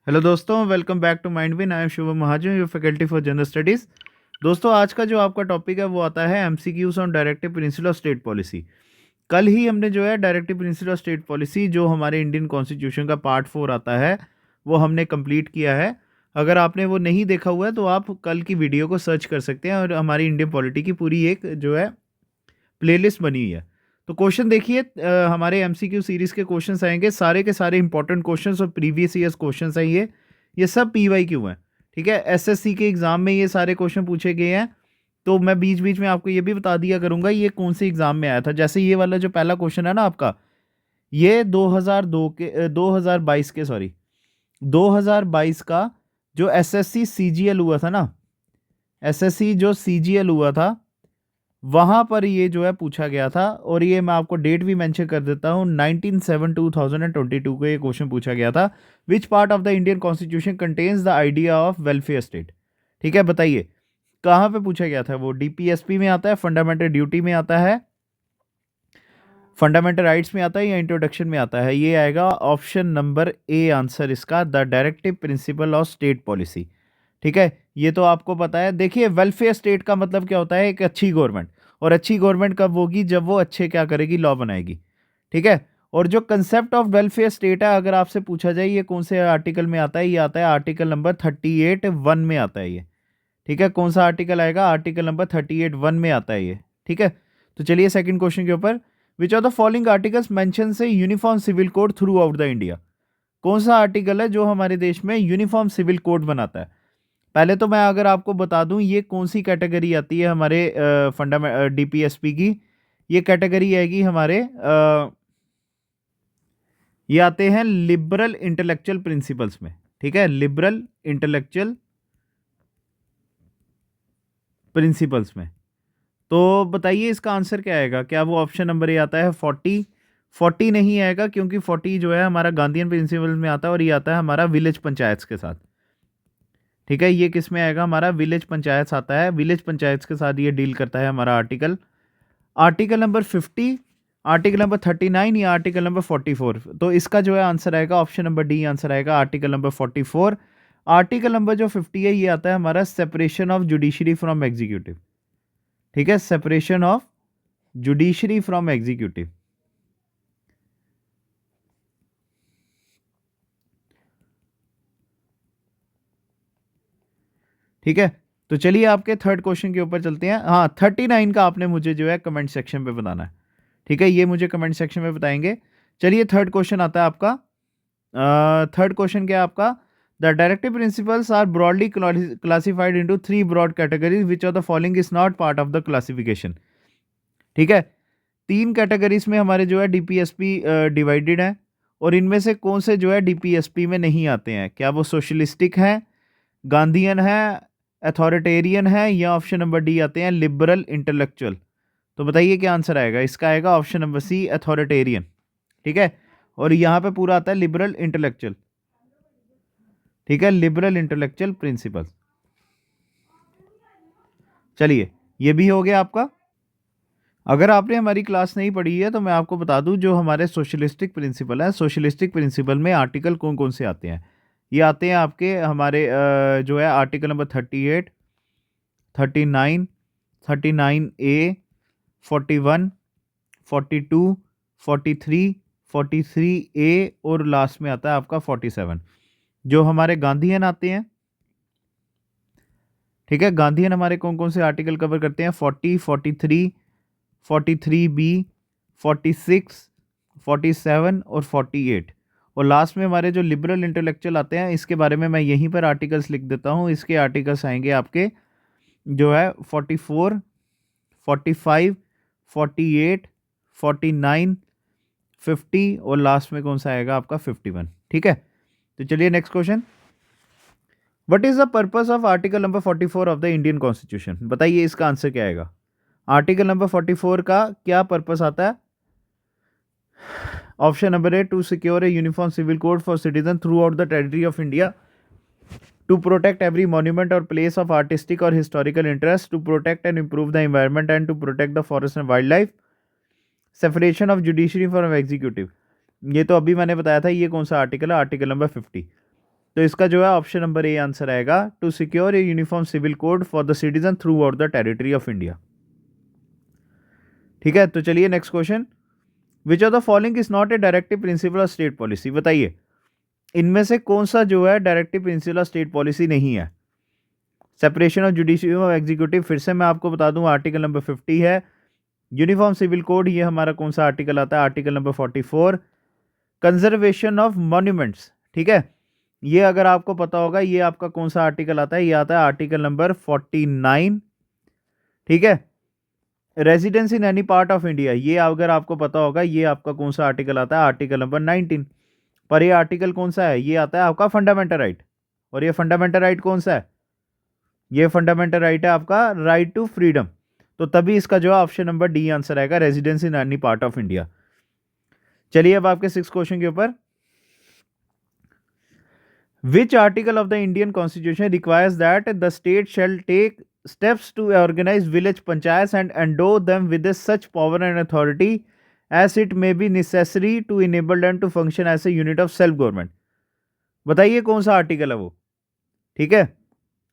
Hello दोस्तों, welcome back to Mindwin. I am Shubham Mahajan, your faculty for general studies. दोस्तों, आज का जो आपका टॉपिक है वो आता है MCQs on directive principle of state policy. कल ही हमने जो है directive principle of state policy जो हमारे इंडियन कॉन्स्टिट्यूशन का पार्ट 4 आता है वो हमने कंप्लीट किया है। अगर आपने वो नहीं देखा हुआ है तो आप कल की वीडियो को सर्च कर सकते हैं और हमारी इंडियन पॉलिटी की पूरी एक जो है प्लेलिस्ट बनी हुई है। तो क्वेश्चन देखिए, हमारे एमसीक्यू सीरीज के क्वेश्चंस आएंगे, सारे के सारे इंपॉर्टेंट क्वेश्चंस और प्रीवियस ईयर्स क्वेश्चंस हैं। ये सब पीवाईक्यू हैं। ठीक है, एसएससी के एग्जाम में ये सारे क्वेश्चन पूछे गए हैं। तो मैं बीच बीच में आपको ये भी बता दिया करूंगा ये कौन से एग्जाम में आया था। जैसे ये वाला जो पहला क्वेश्चन है ना आपका, ये 2002 के 2022 के सॉरी 2022 का जो एसएससी सीजीएल हुआ था ना, एसएससी जो सीजीएल हुआ था वहाँ पर ये जो है पूछा गया था। और ये मैं आपको डेट भी मेंशन कर देता हूँ, 19/7/2022 को ये क्वेश्चन पूछा गया था। Which part of the Indian constitution contains the idea of welfare state. ठीक है, बताइए कहाँ पे पूछा गया था वो। डीपीएसपी में आता है, फंडामेंटल ड्यूटी में आता है, फंडामेंटल राइट्स में आता है, या इंट्रोडक्शन में आता है। ये आएगा ऑप्शन नंबर ए आंसर इसका, the directive principle of state policy. ठीक है, ये तो आपको पता है। देखिए, वेलफेयर स्टेट का मतलब क्या होता है, एक अच्छी गवर्नमेंट। और अच्छी गवर्नमेंट कब होगी, जब वो अच्छे क्या करेगी, लॉ बनाएगी। ठीक है, और जो कंसेप्ट ऑफ वेलफेयर स्टेट है, अगर आपसे पूछा जाए ये कौन से आर्टिकल में आता है, ये आता है आर्टिकल नंबर 38(1) में आता है ये। ठीक है, कौन सा आर्टिकल आएगा, आर्टिकल नंबर 38(1) में आता है ये। ठीक है, तो चलिए सेकंड क्वेश्चन के ऊपर। Which of the following articles mention से uniform civil code throughout the India. कौन सा आर्टिकल है जो हमारे देश में यूनिफॉर्म सिविल कोड बनाता है। पहले तो मैं अगर आपको बता दूं ये कौन सी कैटेगरी आती है हमारे डीपीएसपी की। ये कैटेगरी आएगी हमारे ये आते हैं लिबरल इंटेलेक्चुअल प्रिंसिपल्स में। ठीक है, लिबरल इंटेलेक्चुअल प्रिंसिपल्स में। तो बताइए इसका आंसर क्या आएगा। क्या वो ऑप्शन नंबर ए आता है 40 नहीं आएगा, क्योंकि 40 जो है हमारा गांधीयन प्रिंसिपल में आता है और ये आता है हमारा विलेज पंचायत के साथ। ठीक है, ये किस में आएगा, हमारा विलेज पंचायत आता है। विलेज पंचायत के साथ ये डील करता है हमारा article. Article number 50, article number 39 या आर्टिकल नंबर 44। तो इसका जो है आंसर आएगा ऑप्शन नंबर डी आंसर आएगा, आर्टिकल नंबर 44। आर्टिकल नंबर जो 50 है ये आता है हमारा separation of judiciary from executive. ठीक है, separation of judiciary from executive. ठीक है, तो चलिए आपके थर्ड क्वेश्चन के ऊपर चलते हैं। हाँ, 39 का आपने मुझे जो है कमेंट सेक्शन पे बताना है। ठीक है, ये मुझे कमेंट सेक्शन में बताएंगे। चलिए थर्ड क्वेश्चन आता है आपका। थर्ड क्वेश्चन क्या है आपका, the directive principles are broadly classified into 3 broad categories, which of the following is not part of the classification. ठीक है, 3 कैटेगरीज में हमारे जो है डीपीएसपी डिवाइडेड है, और इनमें से कौन से जो है डीपीएसपी में नहीं आते हैं। क्या वो सोशलिस्टिक हैं, गांधीयन है, अथॉरिटेरियन है, या ऑप्शन नंबर डी आते हैं लिबरल इंटेलेक्चुअल। तो बताइए क्या आंसर आएगा। इसका आएगा ऑप्शन नंबर सी अथॉरिटेरियन। ठीक है, और यहाँ पे पूरा आता है लिबरल इंटेलेक्चुअल। ठीक है, लिबरल इंटेलेक्चुअल प्रिंसिपल। चलिए ये भी हो गया आपका। अगर आपने हमारी क्लास नहीं पढ़ी है तो मैं आपको बता दूं, जो हमारे सोशलिस्टिक प्रिंसिपल है, सोशलिस्टिक प्रिंसिपल में आर्टिकल कौन कौन से आते हैं। ये आते हैं आपके हमारे जो है आर्टिकल नंबर 38, 39, 39A, 41, 42, 43, 43A, और लास्ट में आता है आपका 47। जो हमारे गांधीयन आते हैं, ठीक है, गांधीयन हमारे कौन कौन से आर्टिकल कवर करते हैं, 40, 43, 43B, 46, 47 और 48। और लास्ट में हमारे जो लिबरल इंटेलेक्चुअल आते हैं, इसके बारे में मैं यहीं पर आर्टिकल्स लिख देता हूँ। इसके आर्टिकल्स आएंगे आपके जो है 44, 45, 48, 49, 50, और लास्ट में कौन सा आएगा आपका 51। ठीक है, तो चलिए next question. What is the purpose of article number 44 of the Indian constitution. बताइए इसका आंसर क्या आएगा। आर्टिकल नंबर 44 का क्या पर्पस आता है। Option number A, to secure a uniform civil code for citizen throughout the territory of India, to protect every monument or place of artistic or historical interest, to protect and improve the environment, and to protect the forest and wildlife, separation of judiciary from executive। ये तो अभी मैंने बताया था, ये कौन सा article है, आर्टिकल नंबर 50। तो इसका जो है ऑप्शन नंबर ए आंसर आएगा, to secure a uniform civil code for the citizen throughout the territory of India. ठीक है, तो चलिए next question, which of the following is not a directive principle of state policy. बताइए इनमें से कौन सा जो है directive principle of state policy नहीं है। Separation of judiciary of executive, फिर से मैं आपको बता दूं आर्टिकल नंबर 50 है। यूनिफॉर्म सिविल कोड, ये हमारा कौन सा आर्टिकल आता है, article number 44। Conservation of monuments, ठीक है, ये अगर आपको पता होगा ये आपका कौन सा आर्टिकल आता है, ये आता है आर्टिकल नंबर 49। ठीक है, residence in any part of India, ये अगर आपको पता होगा ये आपका कौन सा आर्टिकल आता है, आर्टिकल नंबर 19। पर ये आर्टिकल कौन सा है, ये आता है आपका फंडामेंटल राइट। और ये फंडामेंटल राइट कौन सा है, ये फंडामेंटल राइट है आपका राइट टू फ्रीडम। तो तभी इसका जो है ऑप्शन नंबर डी आंसर आएगा, residence in any part of India. चलिए अब आपके 6 क्वेश्चन के ऊपर, which article of the Indian constitution requires that the state shall take steps to organize village panchayats and endow them with such power and authority as it may be necessary to enable them to function as a unit of self government। बताइए कौन सा article है वो। ठीक है,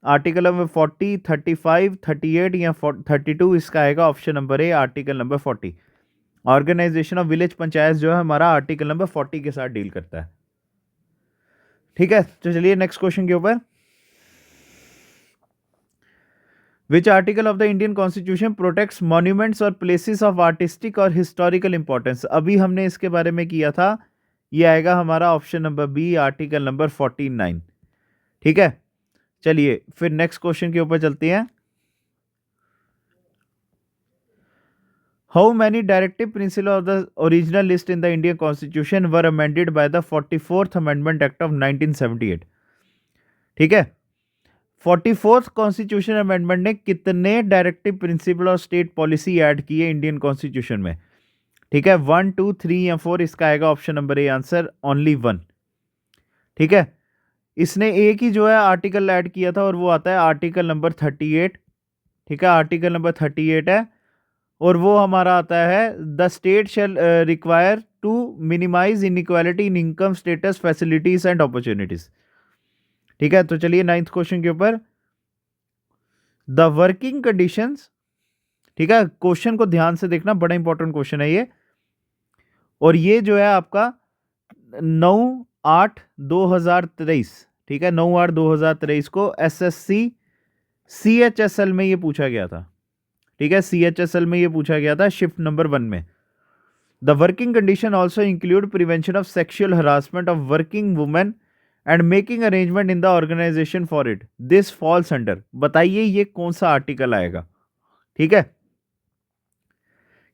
article number 40, 35, 38 या 32, इसका आएगा option number A, article number 40। Organisation of village panchayat जो है हमारा आर्टिकल नंबर 40 के साथ डील करता है। ठीक है, तो चलिए नेक्स्ट क्वेश्चन के ऊपर, Which article of the Indian Constitution protects monuments or places of artistic or historical importance? अभी हमने इसके बारे में किया था, ये आएगा हमारा option number B, article number 49। ठीक है, चलिए फिर नेक्स्ट क्वेश्चन के ऊपर चलते हैं। How many directive principle of the original list in the Indian constitution were amended by the 44th amendment act of 1978। ठीक है, 44th कॉन्स्टिट्यूशन अमेंडमेंट ने कितने डायरेक्टिव प्रिंसिपल और स्टेट पॉलिसी ऐड किए इंडियन कॉन्स्टिट्यूशन में। ठीक है, 1, 2, 3 या 4, इसका आएगा option number A answer, only 1। ठीक है, इसने एक ही जो है आर्टिकल ऐड किया था और वो आता है आर्टिकल नंबर 38। ठीक है, आर्टिकल नंबर 38 है और वो हमारा आता है, the state shall require to minimise inequality in income status facilities and opportunities. ठीक है, तो चलिए 9th क्वेश्चन के ऊपर, द वर्किंग कंडीशंस। ठीक है, क्वेश्चन को ध्यान से देखना, बड़ा इंपॉर्टेंट क्वेश्चन है ये, और ये जो है आपका 9/8/2023। ठीक है, 9/8/2023 को एसएससी CHSL में ये पूछा गया था। ठीक है, CHSL में ये पूछा गया था शिफ्ट नंबर 1 में। The working condition also include prevention of sexual harassment of working women and making arrangement in the organisation for it, this falls under. बताइए ये कौन सा आर्टिकल आएगा। ठीक है,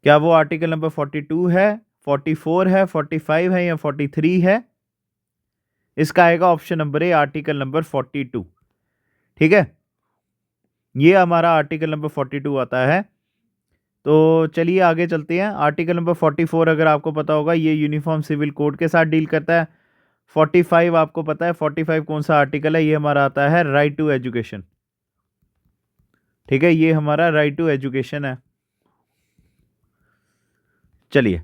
क्या वो आर्टिकल नंबर 42 है, 44 है, 45 है या 43 है। इसका आएगा option number A, article number 42। ठीक है, ये हमारा आर्टिकल नंबर 42 आता है। तो चलिए आगे चलते हैं, आर्टिकल नंबर 44 अगर आपको पता होगा ये यूनिफॉर्म सिविल कोड के साथ डील करता है। 45 आपको पता है, 45 कौन सा आर्टिकल है, ये हमारा आता है राइट टू एजुकेशन। ठीक है, ये हमारा राइट टू एजुकेशन है। चलिए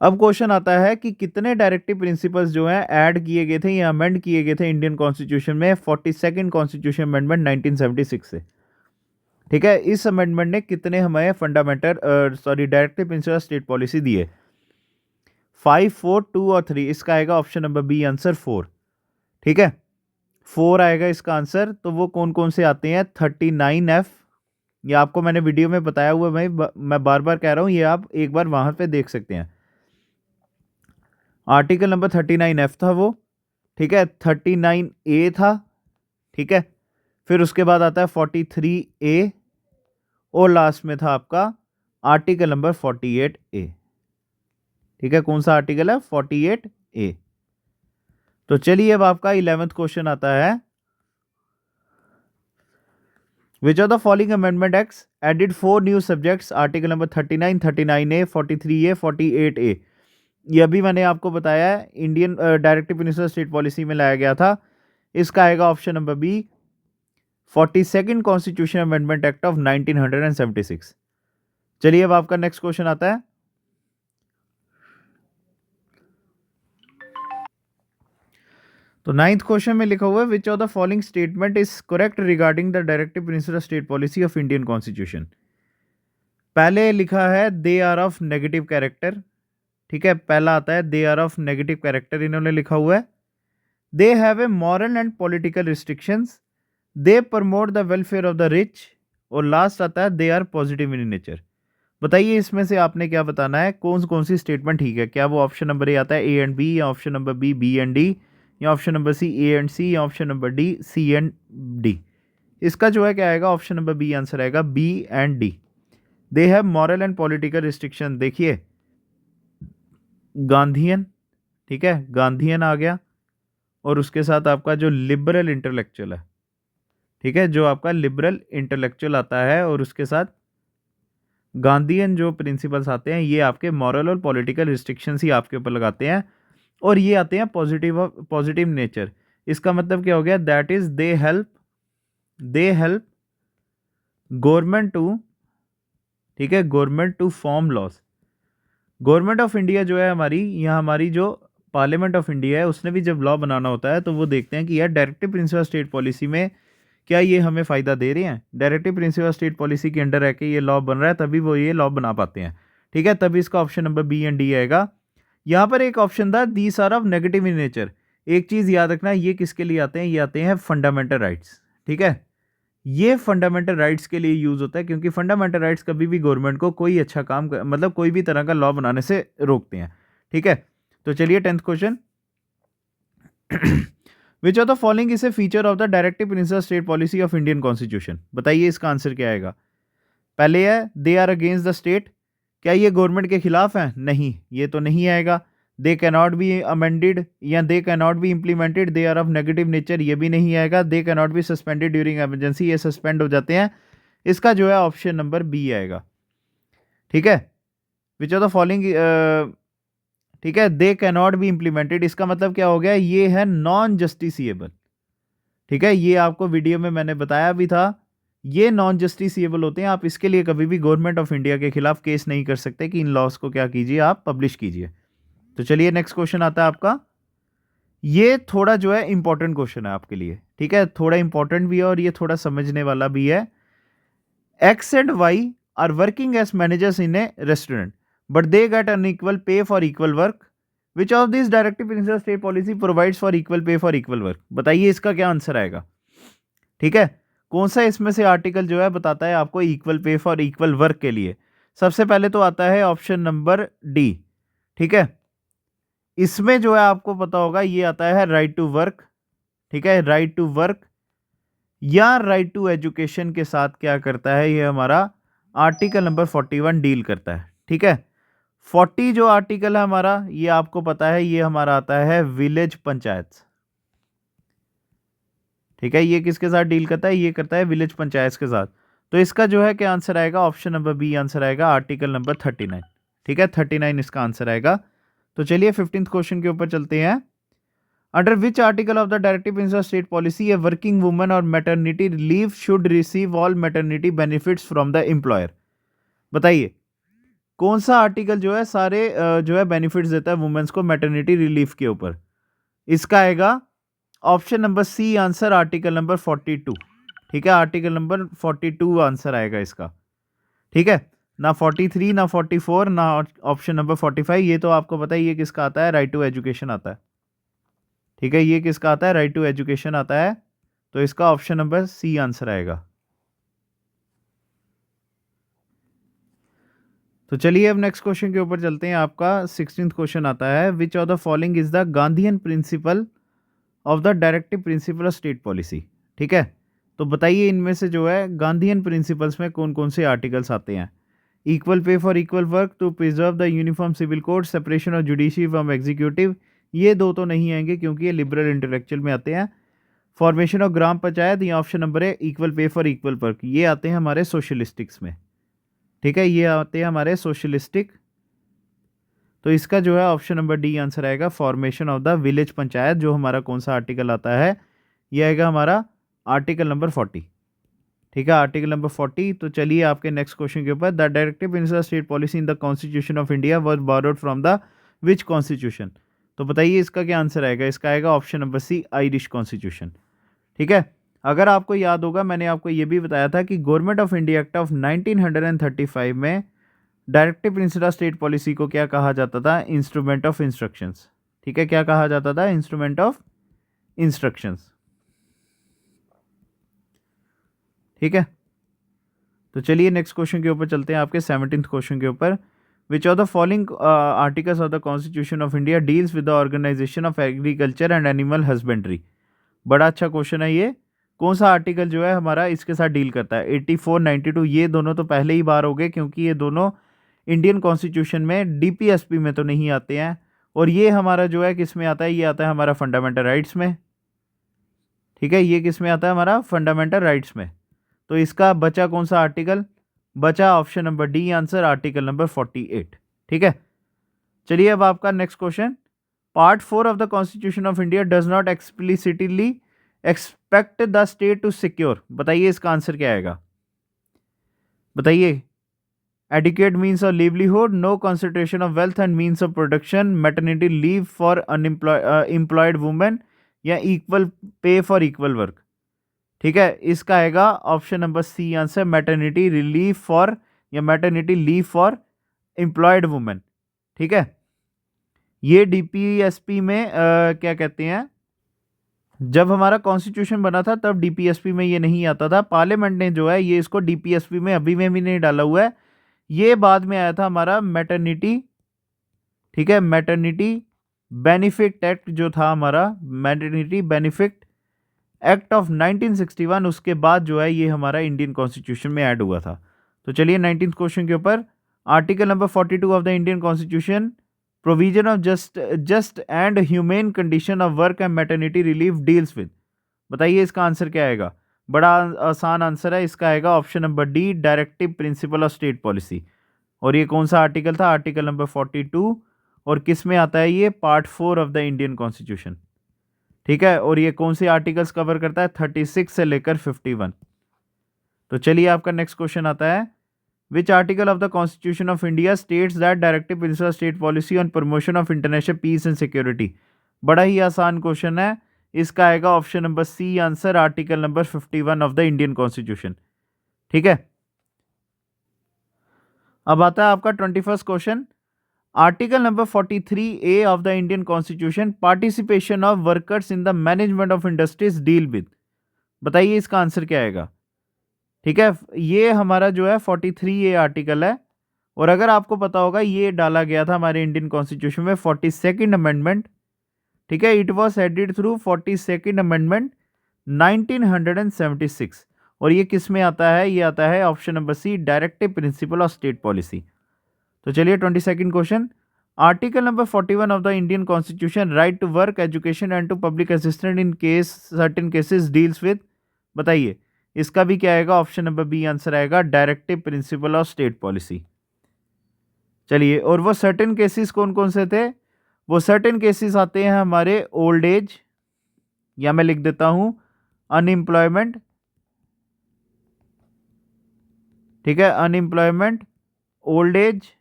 अब क्वेश्चन आता है कि कितने डायरेक्टिव प्रिंसिपल्स जो हैं ऐड किए गए थे या अमेंड किए गए थे इंडियन कॉन्स्टिट्यूशन में 42nd कॉन्स्टिट्यूशन अमेंडमेंट 1976 से। ठीक है, इस अमेंडमेंट ने कितने हमें fundamental directive principle state policy दिए, 5, 4, 2 और 3। इसका आएगा ऑप्शन नंबर बी आंसर 4। ठीक है, 4 आएगा इसका आंसर। तो वो कौन कौन से आते हैं, 39F, ये आपको मैंने वीडियो में बताया हुआ, मैं बार बार कह रहा हूँ, ये आप एक बार वहां पे देख सकते हैं। आर्टिकल नंबर 39F था वो। ठीक है, 39A था। ठीक है, फिर उसके बाद आता है 43A और लास्ट में था आपका आर्टिकल नंबर 48A। ठीक है, कौन सा आर्टिकल है, 48A। तो चलिए अब आपका 11th क्वेश्चन आता है, which of the following amendment acts added 4 new subjects, article number 39, 39A, 43A, 48A। ये अभी मैंने आपको बताया है Indian directive principle state policy में लाया गया था। इसका आएगा option number B, 42nd constitution amendment act of 1976। चलिए अब आपका नेक्स्ट क्वेश्चन आता है, तो 9th क्वेश्चन में लिखा हुआ है which of the following statement is correct regarding the directive principle of state policy of Indian constitution. पहले लिखा है they are of negative character, ठीक है, पहला आता है they are of negative character, इन्होंने लिखा हुआ है। They have a moral and political restrictions, they promote the welfare of the rich, और लास्ट आता है they are positive in nature. बताइए इसमें से आपने क्या बताना है, कौन सी स्टेटमेंट ठीक है? क्या वो ऑप्शन नंबर ए आता है ए एंड बी, या option number B and D, या option number C A and C, या option number D C and D? इसका जो है क्या आएगा, ऑप्शन नंबर बी आंसर आएगा, B and D. They have moral and political restriction, देखिए गांधीयन, ठीक है, गांधीयन आ गया, और उसके साथ आपका जो लिबरल इंटेलेक्चुअल है, ठीक है, जो आपका लिबरल इंटेलेक्चुअल आता है, और उसके साथ गांधीयन जो प्रिंसिपल्स आते हैं, ये आपके मॉरल और पॉलिटिकल रिस्ट्रिक्शंस ही आपके ऊपर लगाते हैं, और ये आते हैं पॉजिटिव नेचर। इसका मतलब क्या हो गया, that is they help government to, ठीक है, government to form laws. Government of India जो है हमारी, यहाँ हमारी जो पार्लियामेंट ऑफ इंडिया है, उसने भी जब लॉ बनाना होता है तो वो देखते हैं कि यार डायरेक्टिव प्रिंसिपल स्टेट पॉलिसी में क्या ये हमें फ़ायदा दे रहे हैं। डायरेक्टिव प्रिंसिपल स्टेट पॉलिसी के अंडर रह के ये लॉ बन रहा है, तभी वो ये लॉ बना पाते हैं, ठीक है। तभी इसका option number B and D आएगा। यहाँ पर एक ऑप्शन था these are of negative in nature. एक चीज़ याद रखना, ये किसके लिए आते हैं, ये आते हैं फंडामेंटल राइट्स, ठीक है। ये फंडामेंटल राइट्स के लिए यूज़ होता है, क्योंकि फंडामेंटल राइट्स कभी भी गवर्नमेंट को कोई अच्छा काम मतलब कोई भी तरह का लॉ बनाने से रोकते हैं, ठीक है। तो चलिए 10th question, which of the following is a feature of the directive principle state policy of Indian constitution? बताइए इसका आंसर क्या आएगा। पहले है they are against the state, क्या ये गवर्नमेंट के खिलाफ है? नहीं, ये तो नहीं आएगा। They can not be amended या they can not be implemented, they are of negative nature, ये भी नहीं आएगा। They can not be suspended during emergency, ये सस्पेंड हो जाते हैं। इसका जो है ऑप्शन नंबर बी आएगा, ठीक है। विच ऑफ द फॉलोइंग, ठीक है, दे कैन नॉट बी इम्प्लीमेंटेड, इसका मतलब क्या हो गया, ये है नॉन जस्टिसिएबल, ठीक है। ये आपको वीडियो में मैंने बताया भी था, ये नॉन जस्टिसिएबल होते हैं। आप इसके लिए कभी भी गवर्नमेंट ऑफ इंडिया के खिलाफ केस नहीं कर सकते कि इन लॉस को क्या कीजिए, आप पब्लिश कीजिए। तो चलिए नेक्स्ट क्वेश्चन आता है आपका, ये थोड़ा जो है इंपॉर्टेंट क्वेश्चन है आपके लिए, ठीक है, थोड़ा इंपॉर्टेंट भी है और ये थोड़ा समझने वाला भी है। X and Y are working as managers in a restaurant, but they get unequal pay for equal work, which of this directive principle state policy provides for equal pay for equal work? बताइए इसका क्या answer आएगा, ठीक है। कौन सा इसमें से आर्टिकल जो है बताता है आपको equal pay for equal work के लिए? सबसे पहले तो आता है ऑप्शन नंबर डी, ठीक है। इसमें जो है आपको पता होगा ये आता है राइट टू वर्क, ठीक है, राइट टू वर्क या राइट टू एजुकेशन के साथ क्या करता है, ये हमारा आर्टिकल नंबर 41 डील करता है, ठीक है। 40 जो आर्टिकल है हमारा, ये आपको पता है, ये हमारा आता है विलेज पंचायत, ठीक है। ये किसके साथ डील करता है, ये करता है विलेज पंचायत के साथ। तो इसका जो है क्या आंसर आएगा, ऑप्शन नंबर बी आंसर आएगा, आर्टिकल नंबर 39, ठीक है, 39 इसका आंसर आएगा। तो चलिए 15th क्वेश्चन के ऊपर चलते हैं। Under which article of the directive principle state policy a working woman और maternity leave should receive all maternity benefits from the employer? बताइए कौन सा आर्टिकल जो है सारे जो है बेनिफिट्स देता है वुमेन्स को मैटरनिटी रिलीफ के ऊपर? इसका आएगा option number C answer, article number 42, ठीक है, आर्टिकल नंबर 42 आंसर आएगा इसका, ठीक है। ना 43 ना 44 ना ऑप्शन नंबर 45, ये तो आपको पता है ये किसका आता है, राइट टू एजुकेशन आता है, ठीक है, ये किसका आता है, राइट टू एजुकेशन आता है। तो इसका ऑप्शन नंबर सी आंसर आएगा। तो चलिए अब नेक्स्ट क्वेश्चन के ऊपर चलते हैं। आपका 16th क्वेश्चन आता है, which of the following is the Gandhian principle of the directive principle of state policy? ठीक है, तो बताइए इनमें से जो है गांधीयन प्रिंसिपल्स में कौन कौन से आर्टिकल्स आते हैं? Equal pay for equal work, to preserve the uniform civil code, separation of judiciary from executive, ये दो तो नहीं आएंगे क्योंकि ये लिबरल इंटेलेक्चुअल में आते हैं। फॉर्मेशन ऑफ ग्राम पंचायत, ये ऑप्शन नंबर है equal pay for equal work, ये आते हैं हमारे सोशलिस्टिक्स में, ठीक है, ये आते हैं हमारे सोशलिस्टिक। तो इसका जो है ऑप्शन नंबर डी आंसर आएगा, formation of the village panchayat, जो हमारा कौन सा आर्टिकल आता है, ये आएगा हमारा आर्टिकल नंबर 40, ठीक है, आर्टिकल नंबर 40। तो चलिए आपके नेक्स्ट क्वेश्चन के ऊपर, the directive principle state policy in the constitution of India was borrowed from the which constitution? तो बताइए इसका क्या आंसर आएगा? इसका आएगा option number C, Irish constitution. ठीक है, अगर आपको याद होगा मैंने आपको ये भी बताया था कि government of India act of 1935 में directive principle of state policy को क्या कहा जाता था? Instrument of instructions. ठीक है, क्या कहा जाता था? Instrument of instructions. ठीक है, तो चलिए नेक्स्ट क्वेश्चन के ऊपर चलते हैं, आपके 17th क्वेश्चन के ऊपर। Which of the following articles of the constitution of India deals with the organisation of agriculture and animal husbandry? बड़ा अच्छा क्वेश्चन है ये। कौन सा आर्टिकल जो है हमारा इसके साथ डील करता है? 84, 92, ये दोनों तो पहले ही बार हो गए, क्योंकि ये दोनों इंडियन कॉन्स्टिट्यूशन में डीपीएसपी में तो नहीं आते हैं। और ये हमारा जो है किस में आता है? ये आता है हमारा फंडामेंटल राइट्स में। ठीक है, ये किस में आता है? हमारा फंडामेंटल राइट्स में। तो इसका बचा कौन सा आर्टिकल? बचा option number D answer, article number 48। ठीक है, चलिए अब आपका next question. Part 4 of the constitution of India does not explicitly expect the state to secure. बताइए इसका आंसर क्या आएगा? बताइए। Adequate means of livelihood, no concentration of wealth and means of production, maternity leave for unemployed women, या equal pay for equal work. ठीक है, इसका आएगा option number C answer, maternity relief for या maternity leave for employed women. ठीक है, ये DPSP में क्या कहते हैं, जब हमारा कॉन्स्टिट्यूशन बना था तब डीपीएसपी में ये नहीं आता था। पार्लियामेंट ने जो है ये इसको डीपीएसपी में अभी में भी नहीं डाला हुआ है, ये बाद में आया था हमारा मैटरनिटी। ठीक है, मैटरनिटी बेनिफिट एक्ट जो था हमारा, मैटरनिटी बेनिफिट एक्ट ऑफ 1961, उसके बाद जो है ये हमारा इंडियन कॉन्स्टिट्यूशन में ऐड हुआ था। तो चलिए 19th क्वेश्चन के ऊपर। Article number 42 of the Indian constitution provision of just and humane condition of work and maternity relief deals with. बताइए इसका आंसर क्या आएगा? बड़ा आसान आंसर है, इसका आएगा option number D, directive principle of state policy. और ये कौन सा आर्टिकल था? Article number 42। और किस में आता है ये? Part 4 of the Indian constitution. ठीक है, और ये कौन से आर्टिकल्स कवर करता है? 36 से लेकर 51। तो चलिए आपका नेक्स्ट क्वेश्चन आता है। Which article of the constitution of India states that directive principle of state policy on promotion of international peace and security? बड़ा ही आसान क्वेश्चन है, इसका आएगा option number C answer, article number 51 of the Indian constitution. ठीक है, अब आता है आपका 21st question. Article number 43A of the Indian constitution participation of workers in the management of industries deal with. बताइए इसका आंसर क्या आएगा? ठीक है, ये हमारा जो है 43A आर्टिकल है, और अगर आपको पता होगा ये डाला गया था हमारे इंडियन कॉन्स्टिट्यूशन में 42nd अमेंडमेंट। ठीक है, it was added through 42nd amendment 1976। और ये किस में आता है? ये आता है option number C, directive principle of state policy. तो चलिए 22nd question. Article number 41 of the Indian constitution right to work, education and to public assistant in case certain cases deals with. बताइए इसका भी क्या आएगा? ऑप्शन नंबर बी आंसर आएगा, directive principle of state policy. चलिए, और वो certain cases कौन कौन से थे? वो सर्टेन केसेस आते हैं हमारे ओल्ड एज, या मैं लिख देता हूं अनएम्प्लॉयमेंट। ठीक है, अनएम्प्लॉयमेंट, ओल्ड एज,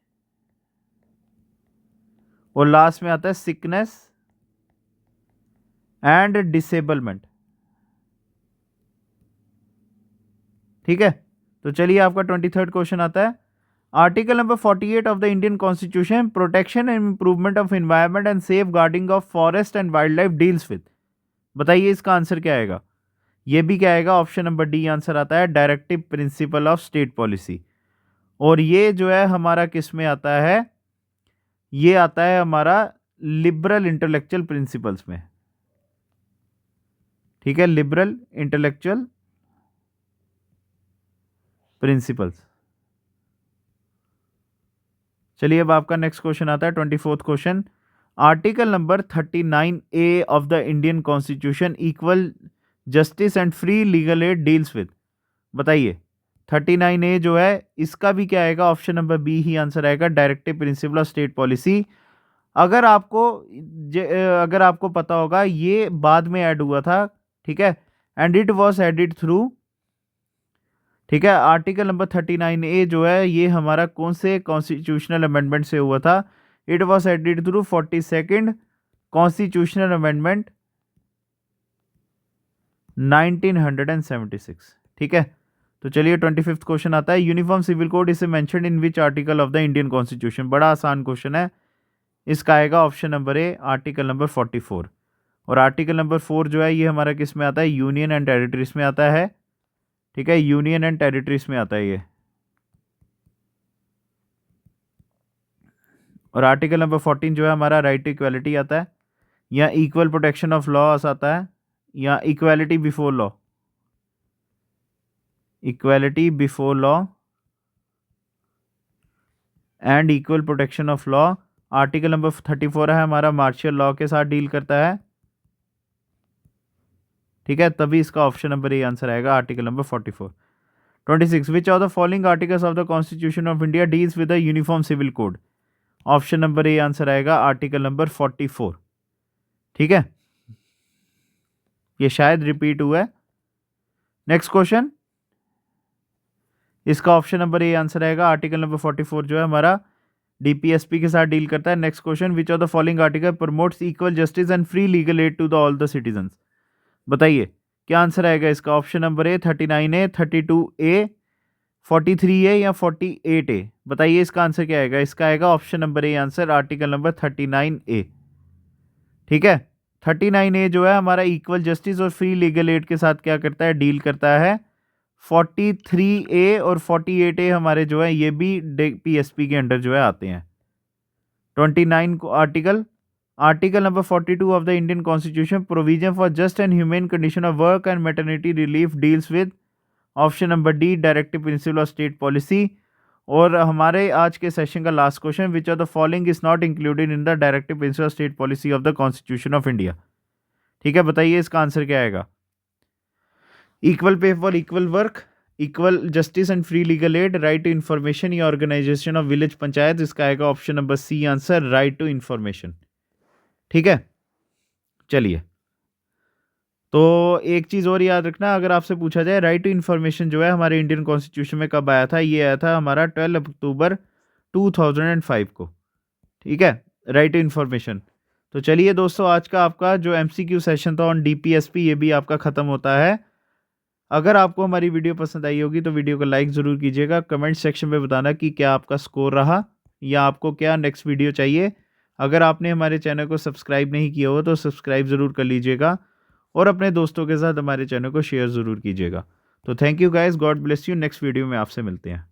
और लास्ट में आता है सिकनेस एंड डिसेबलमेंट। ठीक है, तो चलिए आपका 23rd क्वेश्चन आता है। Article number 48 of the Indian constitution protection and improvement of environment and safeguarding of forest and wildlife deals with. बताइए इसका आंसर क्या आएगा? ये भी क्या आएगा? ऑप्शन नंबर डी आंसर आता है, directive principle of state policy. और ये जो है हमारा किस में आता है? ये आता है हमारा लिबरल इंटेलेक्चुअल प्रिंसिपल्स में। ठीक है, लिबरल इंटेलेक्चुअल प्रिंसिपल्स। चलिए अब आपका नेक्स्ट क्वेश्चन आता है 24th question. Article number 39A of the Indian constitution equal justice and free legal add deals with. बताइए 39A जो है इसका भी क्या आएगा? ऑप्शन नंबर बी ही आंसर आएगा, directive principle of state policy. अगर आपको पता होगा ये बाद में ऐड हुआ था। ठीक है, and it was added through. ठीक है, आर्टिकल नंबर 39A जो है ये हमारा कौन से कॉन्स्टिट्यूशनल अमेंडमेंट से हुआ था? It was added through 42nd constitutional amendment 1976। ठीक है, तो चलिए 25th क्वेश्चन आता है, uniform civil code is mentioned in which article of the Indian constitution. बड़ा आसान क्वेश्चन है, इसका आएगा option number A, article number 44। और आर्टिकल नंबर 4 जो है ये हमारा किस में आता है, यूनियन एंड टेरिटरीज में आता है। ठीक है, यूनियन एंड टेरिटरीज में आता है ये। और आर्टिकल नंबर 14 जो है हमारा राइट टू इक्वालिटी आता है, या इक्वल प्रोटेक्शन ऑफ लॉस आता है, या equality before law, equality before law and equal protection of law. Article number 34 है हमारा मार्शियल लॉ के साथ डील करता है। ठीक है, तभी इसका ऑप्शन नंबर ए आंसर आएगा, article number 44। 26, which of the following articles of the constitution of India deals with the uniform civil code. Option number A answer आएगा, आर्टिकल नंबर 44। ठीक है, ये शायद रिपीट हुआ है। नेक्स्ट क्वेश्चन, इसका option number A answer आएगा, article number 44 जो है हमारा डीपीएसपी के साथ डील करता है। Next question, which of the following article promotes equal justice and free legal aid to the all the citizens. बताइए क्या आंसर आएगा इसका। ऑप्शन नंबर ए 39A, 32A, 43A या 48A। बताइए इसका आंसर क्या आएगा। इसका आएगा option number A answer, article number 39A। ठीक है, 39A जो है हमारा इक्वल जस्टिस और फ्री लीगल एड के साथ क्या करता है, डील करता है। 43A और 48A हमारे जो है ये भी पीएसपी के अंडर जो है आते हैं। 29 को article number 42 of the Indian constitution, provision for just and humane condition of work and maternity relief deals with. Option number D, directive principle of state policy. और हमारे आज के सेशन का last question, which of the following is not included in the directive principle of state policy of the constitution of India. ठीक है, बताइए इसका answer क्या आएगा। Equal pay for equal work, equal justice and free legal aid, right to information या organisation of village panchayat. इसका आएगा option number C answer, right to information. ठीक है, चलिए तो एक चीज़ और याद रखना, अगर आपसे पूछा जाए राइट टू इन्फॉर्मेशन जो है हमारे इंडियन कॉन्स्टिट्यूशन में कब आया था, ये आया था हमारा 12 अक्टूबर 2005 को। ठीक है, राइट टू इन्फॉर्मेशन। तो चलिए दोस्तों, आज का आपका जो एमसीक्यू सेशन था ऑन डीपीएसपी ये भी आपका ख़त्म होता है। अगर आपको हमारी वीडियो पसंद आई होगी तो वीडियो को लाइक ज़रूर कीजिएगा। कमेंट सेक्शन में बताना कि क्या आपका स्कोर रहा या आपको क्या नेक्स्ट वीडियो चाहिए। अगर आपने हमारे चैनल को सब्सक्राइब नहीं किया हो तो सब्सक्राइब ज़रूर कर लीजिएगा और अपने दोस्तों के साथ हमारे चैनल को शेयर ज़रूर कीजिएगा। तो thank you guys, God bless you. Next video में आपसे मिलते हैं।